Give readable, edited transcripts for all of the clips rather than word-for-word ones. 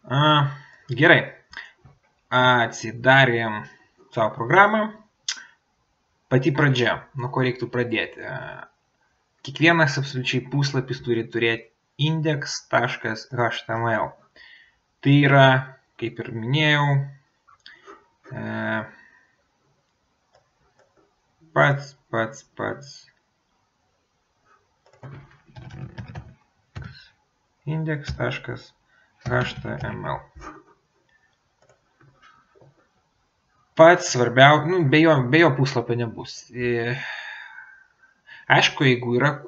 Gerai. Atsidarėm savo programą. Pati pradžia, nuo ko reiktų pradėti. Kiekvienas absoliučiai puslapis turi turėti index.html. Tai yra, kaip ir minėjau, pats index.html. Pats svarbiausia, be jo puslapio nebus. Aišku, jeigu yra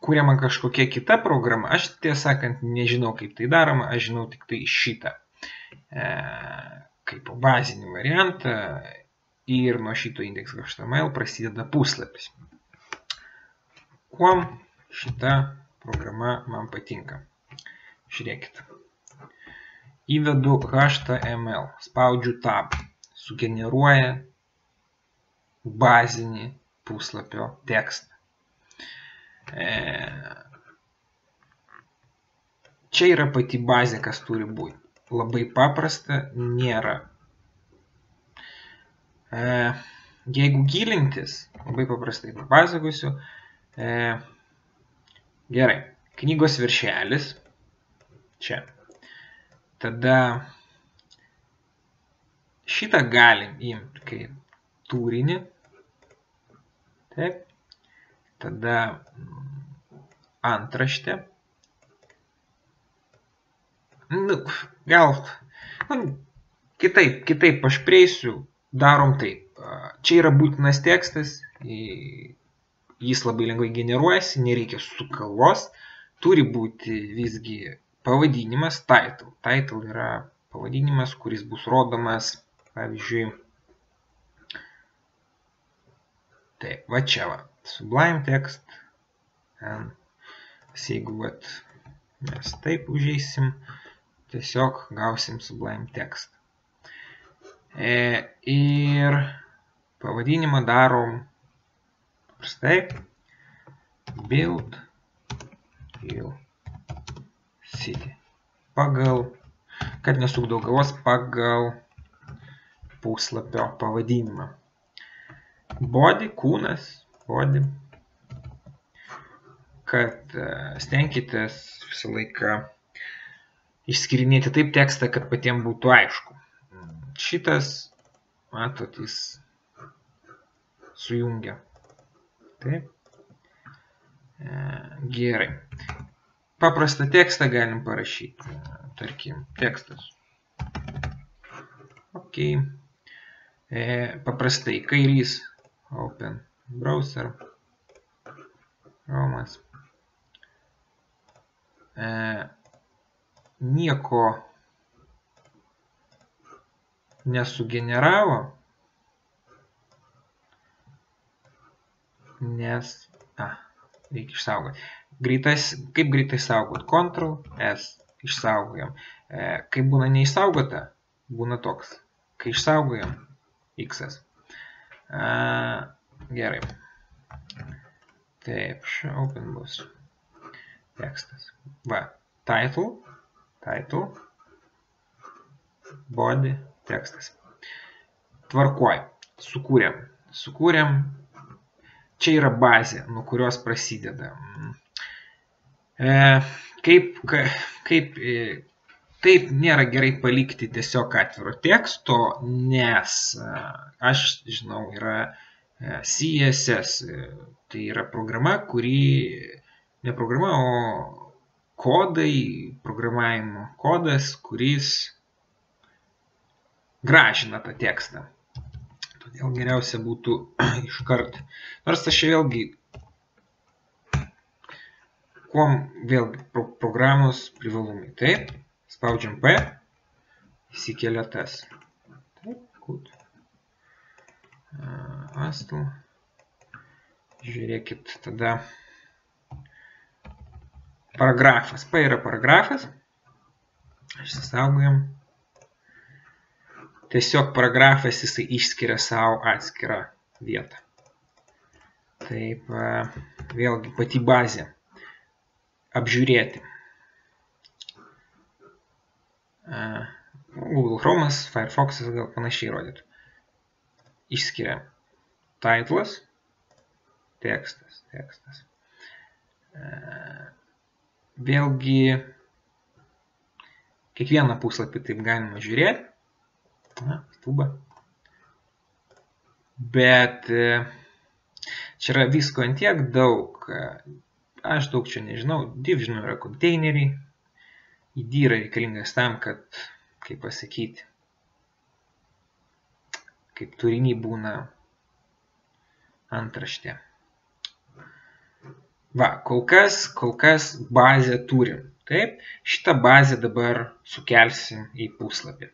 kuriama kažkokia kita programa, aš tiesą sakant nežinau, kaip tai daroma, aš žinau tik tai šitą kaip bazinį variantą ir nuo šito index.html prasideda puslapis. Kuom šita programa man patinka? Žiūrėkit. Įvedu HTML, spaudžiu tab, sugeneruoja bazinį puslapio tekstą. Čia yra pati bazė, kas turi būti. Labai paprasta, nėra. Jeigu gilintis, labai paprastai papasakosiu. Gerai, knygos viršelis, čia. Tada šitą galim imti kaip turinį. Taip. Tada antraštė. Gal kitaip aš prieisiu, darom taip. Čia yra būtinas tekstas, jis labai lengvai generuojasi, nereikia sukalvos. Turi būti visgi pavadinimas, title. Title yra pavadinimas, kuris bus rodomas, pavyzdžiui, taip, va čia va, Sublime Text. Jeigu mes taip užeisim, tiesiog gausim Sublime Text. Ir pavadinimą darom paprastai Build City. Pagal, kad nesukdau galvos, pagal puslapio pavadinimą. Body, kūnas, body. Kad stenkitės visą laiką išskirinėti taip tekstą, kad patiems būtų aišku. Šitas, matot, jis sujungia. Taip. Gerai. Paprastą tekstą galim parašyti. Tarkim, tekstas. Ok. Paprastai kairys. Open browser. Romas. Nieko nesugeneravo, nes reikia išsaugoti. Kaip greitai saugot? Ctrl S išsaugojam. Kai būna neišsaugota, būna toks. Kai išsaugojam, X. Gerai. Taip, open bus tekstas. Va, title, body, tekstas. Tvarkoj, sukūrėm. Čia yra bazė, nuo kurios prasideda. Taip nėra gerai palikti tiesiog atviro teksto, nes aš žinau, yra CSS. Tai yra programa, ne programa, o programavimo kodas, kuris gražina tą tekstą. Todėl geriausia būtų iškart. Nors aš vėlgi, programos privalumai. Taip, spaudžiam P, įsikelia tas. Taip, good. Astal. Žiūrėkit, tada paragrafas. P yra paragrafas. Išsisaugojam. Tiesiog paragrafas jisai išskiria savo atskirą vietą. Taip, vėlgi pati bazė. apžiūrėti. Google Chrome'as, Firefox'as gal panašiai rodytų. Išskiriam titlas, tekstas. Vėlgi, kiekvieną puslapį taip galima žiūrėti. Tuba. Bet čia yra visko ant tiek daug. Aš daug čia nežinau. Div, žinau, yra konteineriai. ID yra reikalingas tam, kad, kaip pasakyti, kaip turinį būna antraštė. Va, kol kas bazę turim. Taip, šitą bazę dabar sukelsim į puslapį.